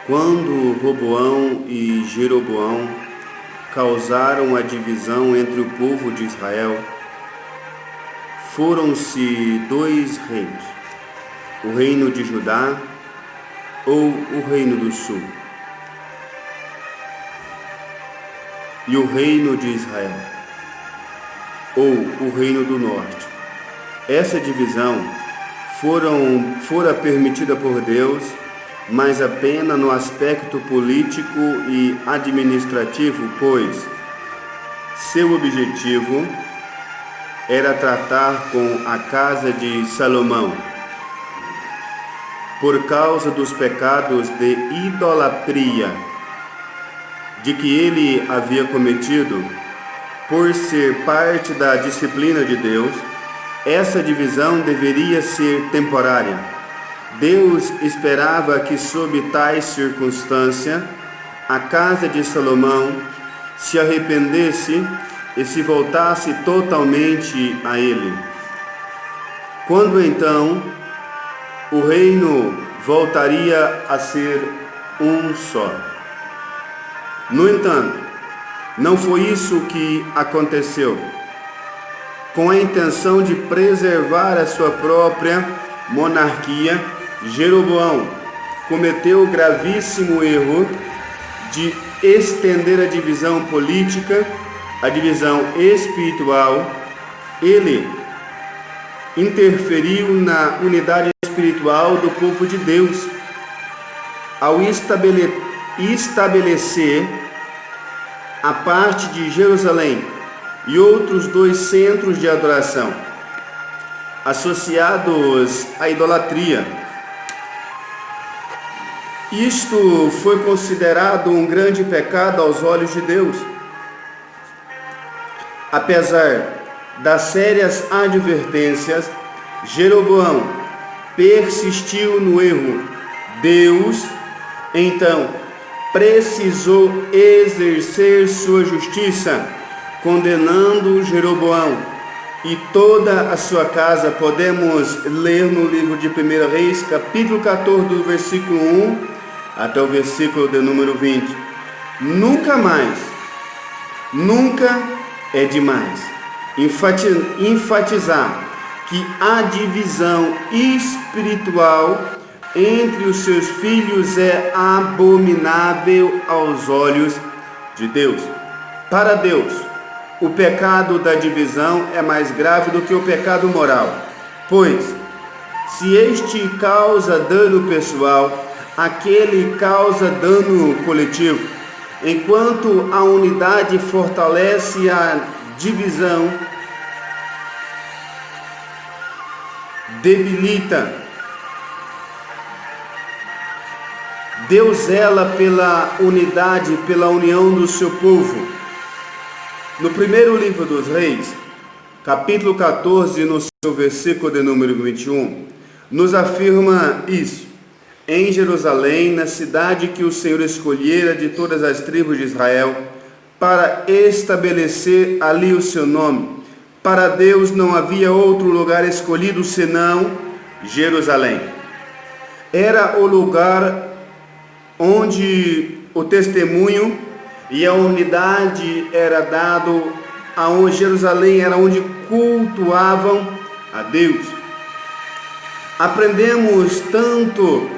Quando Roboão e Jeroboão causaram a divisão entre o povo de Israel, foram-se dois reinos, o reino de Judá ou o reino do sul, e o reino de Israel, ou o reino do norte. Essa divisão fora permitida por Deus, mas apenas no aspecto político e administrativo, pois seu objetivo era tratar com a casa de Salomão, por causa dos pecados de idolatria de que ele havia cometido. Por ser parte da disciplina de Deus, essa divisão deveria ser temporária. Deus esperava que, sob tais circunstâncias, a casa de Salomão se arrependesse e se voltasse totalmente a ele. Quando então o reino voltaria a ser um só. No entanto, não foi isso que aconteceu. Com a intenção de preservar a sua própria monarquia, Jeroboão cometeu o gravíssimo erro de estender a divisão política, a divisão espiritual. Ele interferiu na unidade espiritual do povo de Deus ao estabelecer a parte de Jerusalém e outros dois centros de adoração associados à idolatria. Isto foi considerado um grande pecado aos olhos de Deus. Apesar das sérias advertências, Jeroboão persistiu no erro. Deus, então, precisou exercer sua justiça, condenando Jeroboão e toda a sua casa. Podemos ler no livro de 1 Reis, capítulo 14, do versículo 1 até o versículo de número 20. Nunca mais, nunca é demais enfatizar que a divisão espiritual entre os seus filhos é abominável aos olhos de Deus. Para Deus, o pecado da divisão é mais grave do que o pecado moral, pois, se este causa dano pessoal, aquele causa dano coletivo. Enquanto a unidade fortalece, a divisão debilita. Deus zela pela unidade, pela união do seu povo. No primeiro livro dos Reis, capítulo 14, no seu versículo de número 21, nos afirma isso. Em Jerusalém, na cidade que o Senhor escolhera de todas as tribos de Israel, para estabelecer ali o seu nome. Para Deus não havia outro lugar escolhido senão Jerusalém. Era o lugar onde o testemunho e a unidade era dado, aonde Jerusalém era onde cultuavam a Deus. Aprendemos tanto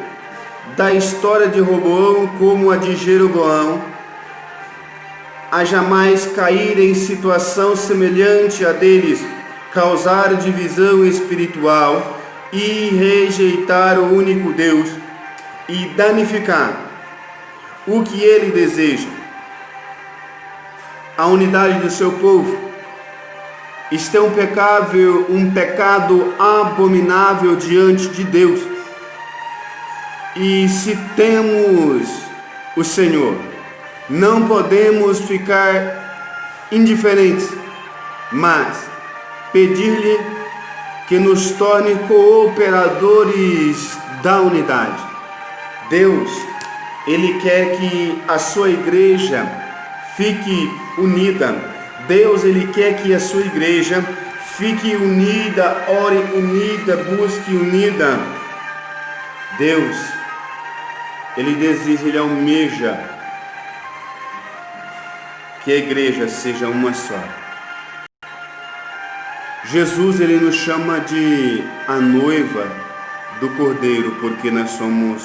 da história de Roboão como a de Jeroboão a jamais cair em situação semelhante a deles, causar divisão espiritual e rejeitar o único Deus e danificar o que ele deseja, a unidade do seu povo. Isto é um pecado abominável diante de Deus. E se temos o Senhor, não podemos ficar indiferentes, mas pedir-lhe que nos torne cooperadores da unidade. Deus, Ele quer que a sua igreja fique unida. Deus, Ele quer que a sua igreja fique unida, ore unida, busque unida. Deus, Ele deseja, ele almeja que a igreja seja uma só. Jesus, ele nos chama de a noiva do Cordeiro, porque nós somos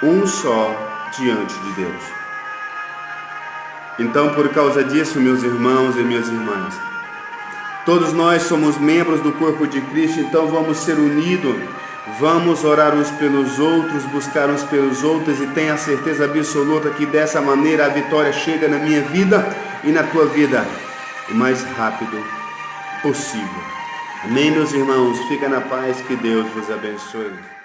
um só diante de Deus. Então, por causa disso, meus irmãos e minhas irmãs, todos nós somos membros do corpo de Cristo, então vamos ser unidos, vamos orar uns pelos outros, buscar uns pelos outros, e tenha a certeza absoluta que dessa maneira a vitória chega na minha vida e na tua vida o mais rápido possível. Amém, meus irmãos? Fica na paz, que Deus vos abençoe.